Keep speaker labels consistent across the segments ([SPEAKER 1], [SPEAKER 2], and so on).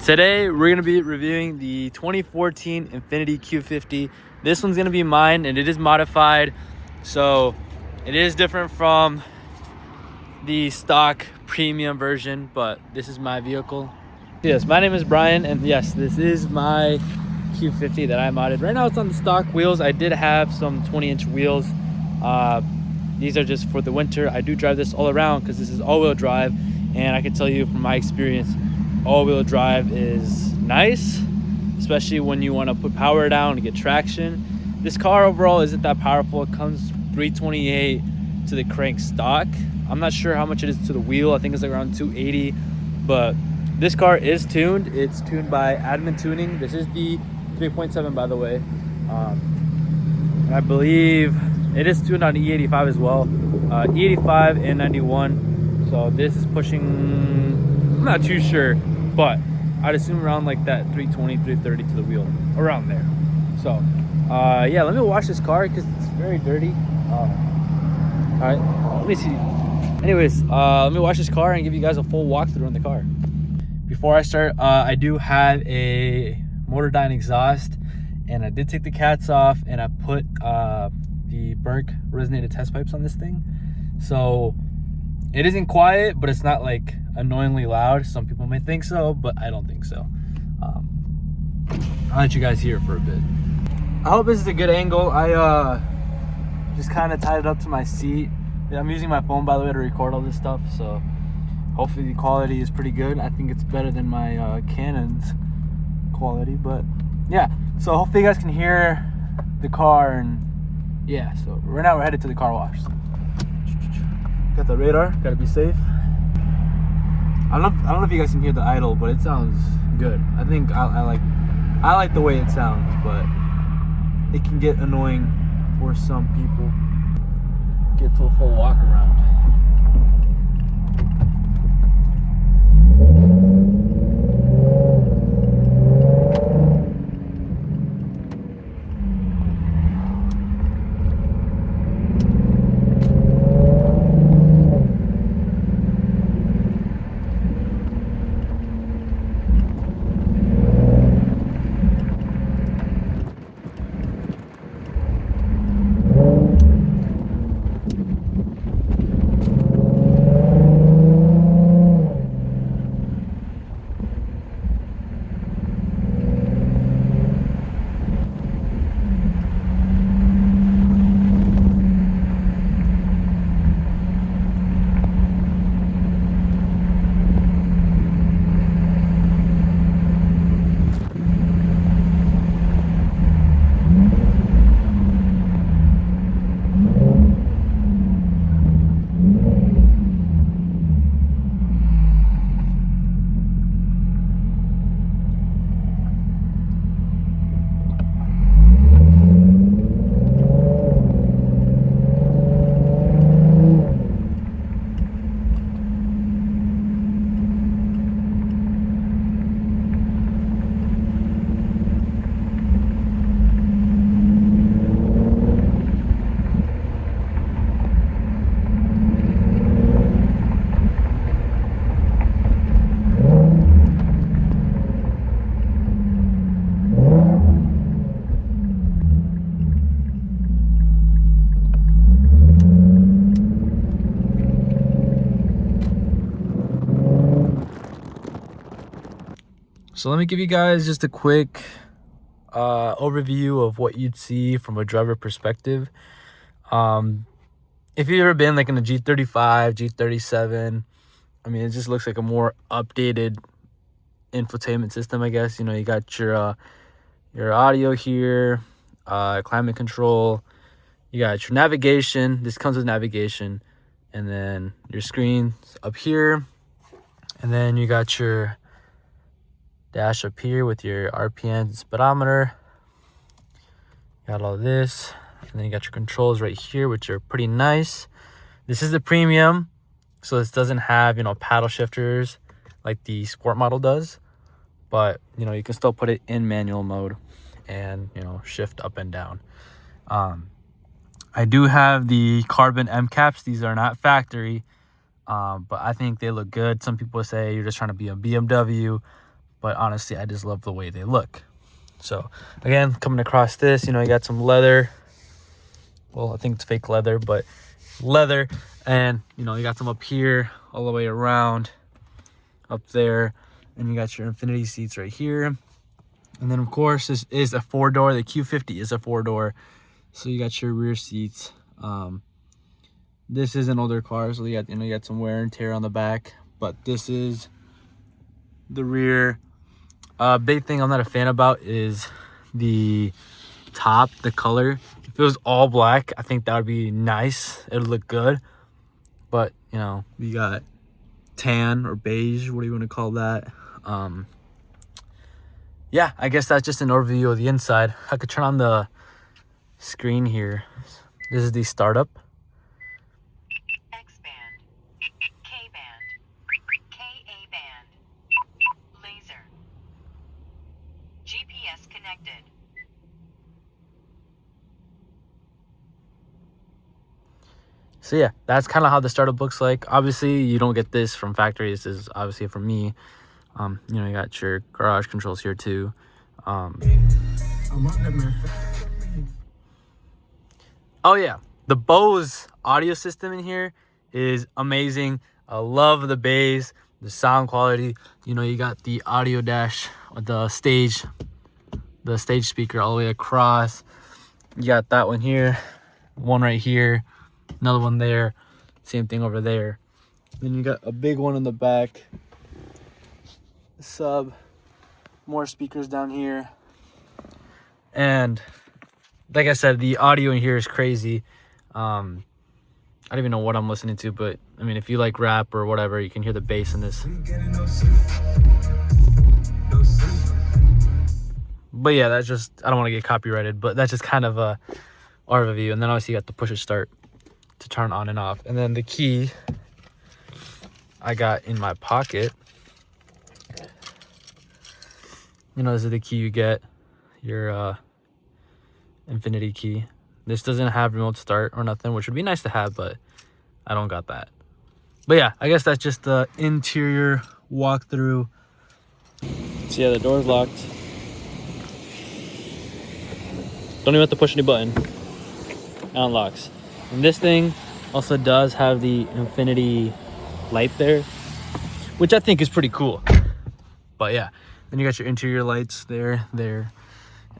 [SPEAKER 1] Today, we're going to be reviewing the 2014 INFINITI Q50. This one's going to be mine, and it is modified. So, it is different from the stock premium version, but this is my vehicle. Yes, my name is Brian, and yes, this is my Q50 that I modded. Right now, it's on the stock wheels. I did have some 20-inch wheels. These are just for the winter. I do drive this all around because this is all-wheel drive, and I can tell you from my experience, all-wheel drive is nice, especially when you want to put power down to get traction. This car overall isn't that powerful. It comes 328 to the crank stock. I'm not sure how much it is to the wheel. I think it's like around 280, but this car is tuned. It's tuned by Admin Tuning. This is the 3.7, by the way. And I believe it is tuned on E85 as well. E85 and 91. So this is pushing, I'm not too sure, but I'd assume around like that 320, 330 to the wheel, around there. So yeah, let me wash this car because it's very dirty. All right, let me see. Anyways, let me wash this car and give you guys a full walkthrough on the car. Before I start, I do have a Motordyne exhaust, and I did take the cats off, and I put the Burke resonated test pipes on this thing. So it isn't quiet, but it's not like annoyingly loud. Some people may think so, but I don't think so. I'll let you guys hear it for a bit. I hope this is a good angle. I just kind of tied it up to my seat. I'm using my phone, by the way, to record all this stuff, so hopefully the quality is pretty good. I think it's better than my Canon's quality, but yeah. So hopefully you guys can hear the car, and yeah. So right now we're headed to the car wash. Got the radar. Gotta be safe. I don't know if you guys can hear the idle, but it sounds good. I think I like the way it sounds, but it can get annoying for some people. Get to a full walk around. So let me give you guys just a quick overview of what you'd see from a driver perspective. If you've ever been like in a G35, G37, I mean, it just looks like a more updated infotainment system, I guess. You know, you got your audio here, climate control, you got your navigation. This comes with navigation, and then your screen's up here, and then you got your dash up here with your RPM and speedometer. Got all this, and then you got your controls right here, which are pretty nice. This is the premium, so this doesn't have, you know, paddle shifters like the sport model does, but you know, you can still put it in manual mode and, you know, shift up and down. I do have the carbon M caps. These are not factory, but I think they look good. Some people say you're just trying to be a BMW, but honestly, I just love the way they look. So again, coming across this, you got some leather. Well, I think it's fake leather, but leather. And, you got some up here, all the way around, up there. And you got your Infinity seats right here. And then, of course, this is a 4-door. The Q50 is a 4-door. So you got your rear seats. This is an older car, so you got some wear and tear on the back. But this is the rear. Big thing I'm not a fan about is the top, the color. If it was all black, I think that would be nice. It would look good. But, we got tan or beige, what do you want to call that? Yeah, I guess that's just an overview of the inside. I could turn on the screen here. This is the startup.
[SPEAKER 2] X-band, K-band, Ka-band, laser, GPS connected.
[SPEAKER 1] So yeah, that's kind of how the startup looks like. Obviously, you don't get this from factory. This is obviously from me. You got your garage controls here too. Oh yeah, the Bose audio system in here is amazing. I love the bass, the sound quality. You got the audio dash, the stage speaker all the way across. You got that one here, one right here, another one there, same thing over there. Then you got a big one in the back, sub, more speakers down here. And like I said, the audio in here is crazy. I don't even know what I'm listening to, but I mean, if you like rap or whatever, you can hear the bass in this. But yeah, that's just, I don't want to get copyrighted, but that's just kind of a overview. And then obviously you got the push to start to turn on and off. And then the key I got in my pocket. This is the key you get, your Infinity key. This doesn't have remote start or nothing, which would be nice to have, but I don't got that. But yeah, I guess that's just the interior walkthrough. So yeah, the door's locked. Don't even have to push any button. It unlocks. And this thing also does have the Infinity light there, which I think is pretty cool. But yeah, then you got your interior lights there.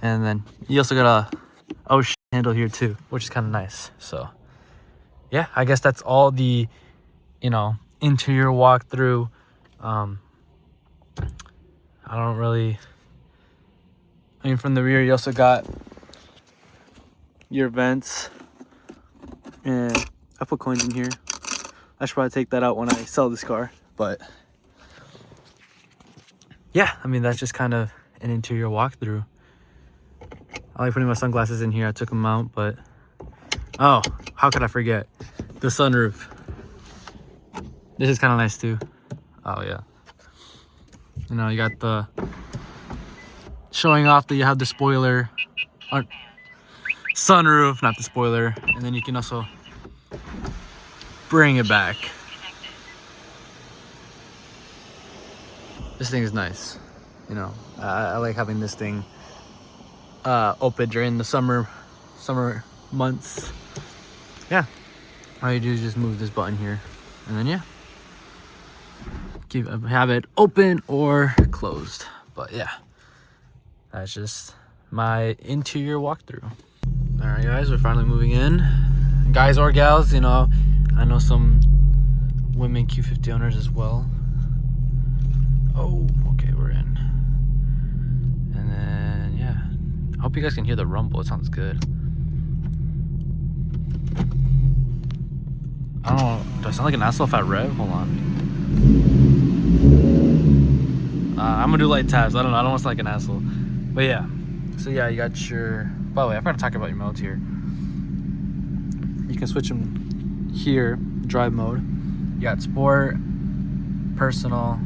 [SPEAKER 1] And then you also got a handle here too, which is kind of nice. So yeah, I guess that's all the interior walkthrough. From the rear you also got your vents, and I put coins in here. I should probably take that out when I sell this car, but yeah, that's just kind of an interior walkthrough. I like putting my sunglasses in here. I took them out, but oh, how could I forget the sunroof? This is kind of nice too. Oh yeah, you got the showing off that you have the spoiler, or sunroof, not the spoiler, and then you can also bring it back. This thing is nice. I like having this thing open during the summer months. Yeah, all you do is just move this button here, and then yeah, have it open or closed. But yeah, that's just my interior walkthrough. All right, guys, we're finally moving in. Guys or gals, I know some women Q50 owners as well. Oh, okay, we're in. And then, yeah. I hope you guys can hear the rumble. It sounds good. I don't know. Do I sound like an asshole if I rev? Hold on. I'm gonna do light tabs. I don't know. I don't want to sound like an asshole. But yeah. So yeah, you got your... By the way, I forgot to talk about your modes here. You can switch them here. Drive mode. You got sport, personal.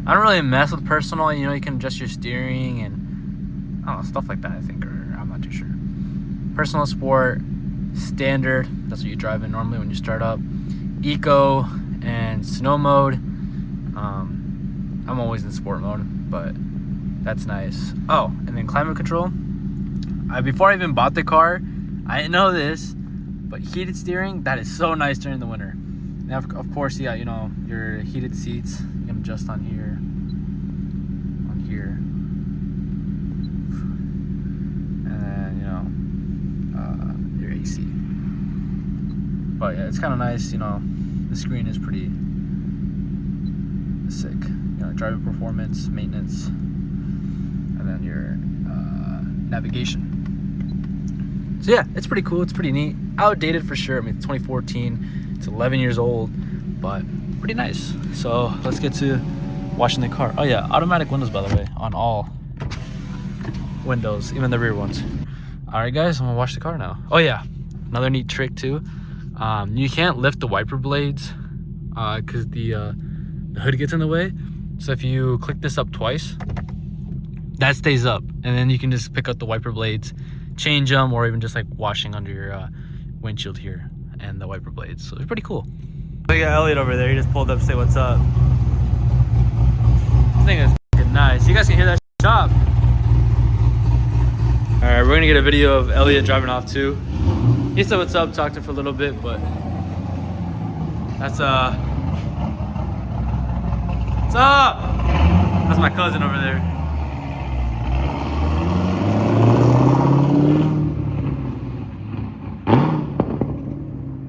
[SPEAKER 1] I don't really mess with personal. You can adjust your steering and I don't know, stuff like that, I think, or I'm not too sure. Personal, sport, standard, that's what you drive in normally when you start up. Eco and snow mode. I'm always in sport mode, but that's nice. Oh, and then climate control. Before I even bought the car, I didn't know this, but heated steering, that is so nice during the winter. Now, of course, yeah, you know, your heated seats, you can adjust on here, and then, you know, your AC. But yeah, it's kind of nice, you know, the screen is pretty sick. You know, driving performance, maintenance, and then your navigation. So yeah, it's pretty cool. It's pretty neat. Outdated for sure. I mean, it's 2014. It's 11 years old, but pretty nice. So let's get to washing the car. Oh yeah, automatic windows, by the way, on all windows, even the rear ones. All right, guys, I'm gonna wash the car now. Oh yeah, another neat trick too. You can't lift the wiper blades because the hood gets in the way. So if you click this up twice, that stays up, and then you can just pick up the wiper blades, change them, or even just like washing under your windshield here and the wiper blades. So it's pretty cool. We got Elliot over there. He just pulled up to say what's up. This thing is fucking nice. You guys can hear that chop. All right, we're gonna get a video of Elliot driving off too. He said what's up, talked to him for a little bit, but that's what's up? That's my cousin over there.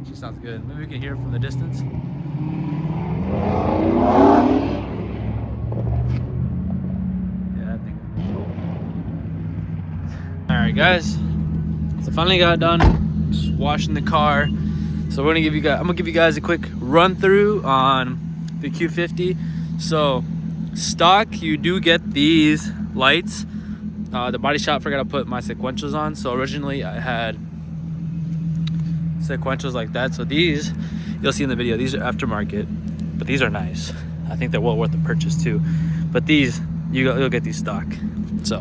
[SPEAKER 1] She sounds good. Maybe we can hear it from the distance. Yeah, that thing. All right, guys. So finally got done just washing the car. So we're gonna give you guys. I'm gonna give you guys a quick run through on the Q50. So stock, you do get these lights. The body shop forgot to put my sequentials on. So originally I had sequentials like that. So these, you'll see in the video, these are aftermarket, but these are nice. I think they're well worth the purchase too. But these, you'll get these stock. So,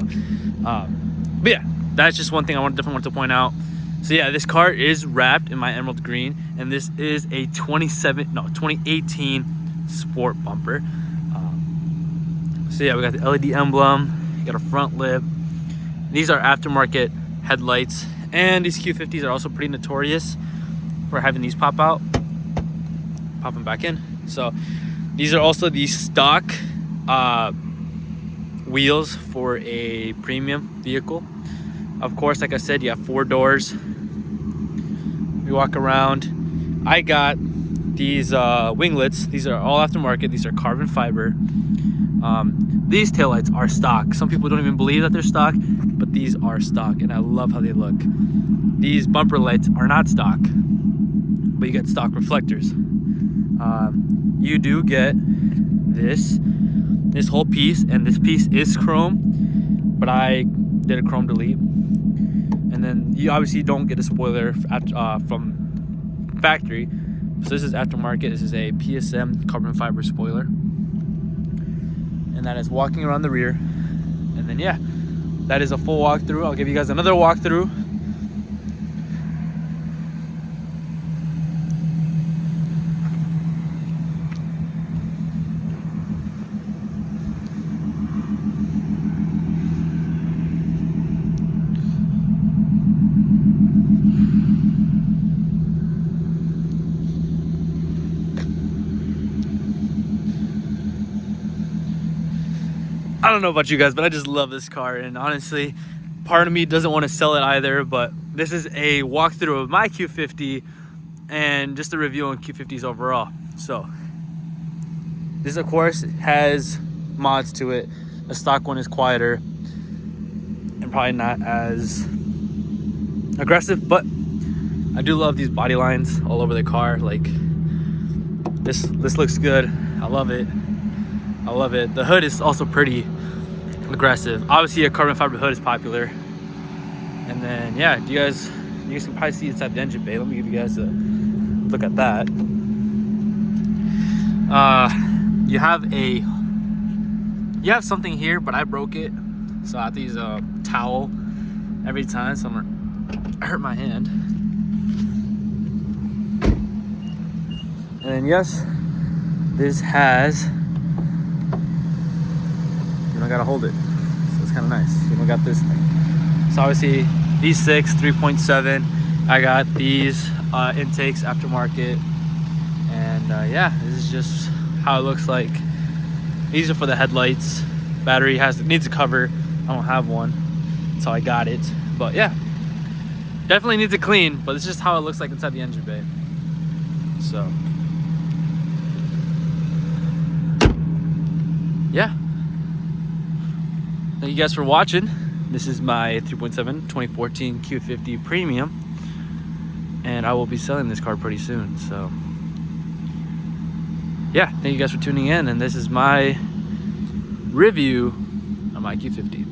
[SPEAKER 1] but yeah, that's just one thing I definitely want to point out. So yeah, this car is wrapped in my emerald green, and this is a 2018 sport bumper. So yeah, we got the LED emblem, you got a front lip. These are aftermarket headlights, and these Q50s are also pretty notorious for having these pop out, popping back in. So these are also the stock wheels for a premium vehicle. Of course, like I said, you have 4 doors. We walk around. I got these winglets. These are all aftermarket. These are carbon fiber. These taillights are stock. Some people don't even believe that they're stock, but these are stock, and I love how they look. These bumper lights are not stock, but you get stock reflectors. You do get this whole piece, and this piece is chrome, but I did a chrome delete. And then you obviously don't get a spoiler from factory. So this is aftermarket. This is a PSM carbon fiber spoiler. And that is walking around the rear. And then yeah, that is a full walkthrough. I'll give you guys another walkthrough. I don't know about you guys, but I just love this car, and honestly, part of me doesn't want to sell it either, but this is a walkthrough of my Q50 and just a review on Q50s overall. So this, of course, has mods to it. The stock one is quieter and probably not as aggressive, but I do love these body lines all over the car. Like this looks good. I love it. I love it. The hood is also pretty aggressive. Obviously, a carbon fiber hood is popular. And then, yeah, you guys can probably see inside the engine bay. Let me give you guys a look at that. You have something here, but I broke it, so I have to use a towel every time. So I'm gonna hurt my hand. And then, yes, this has gotta hold it. So it's kind of nice. You don't got this thing. So obviously V6 3.7. I got these intakes aftermarket, and yeah, this is just how it looks like. These are for the headlights. Battery needs a cover. I don't have one, so I got it. But yeah, definitely needs a clean. But it's just how it looks like inside the engine bay. So yeah, thank you guys for watching. This is my 3.7 2014 Q50 Premium, and I will be selling this car pretty soon. So yeah, thank you guys for tuning in, and this is my review of my Q50.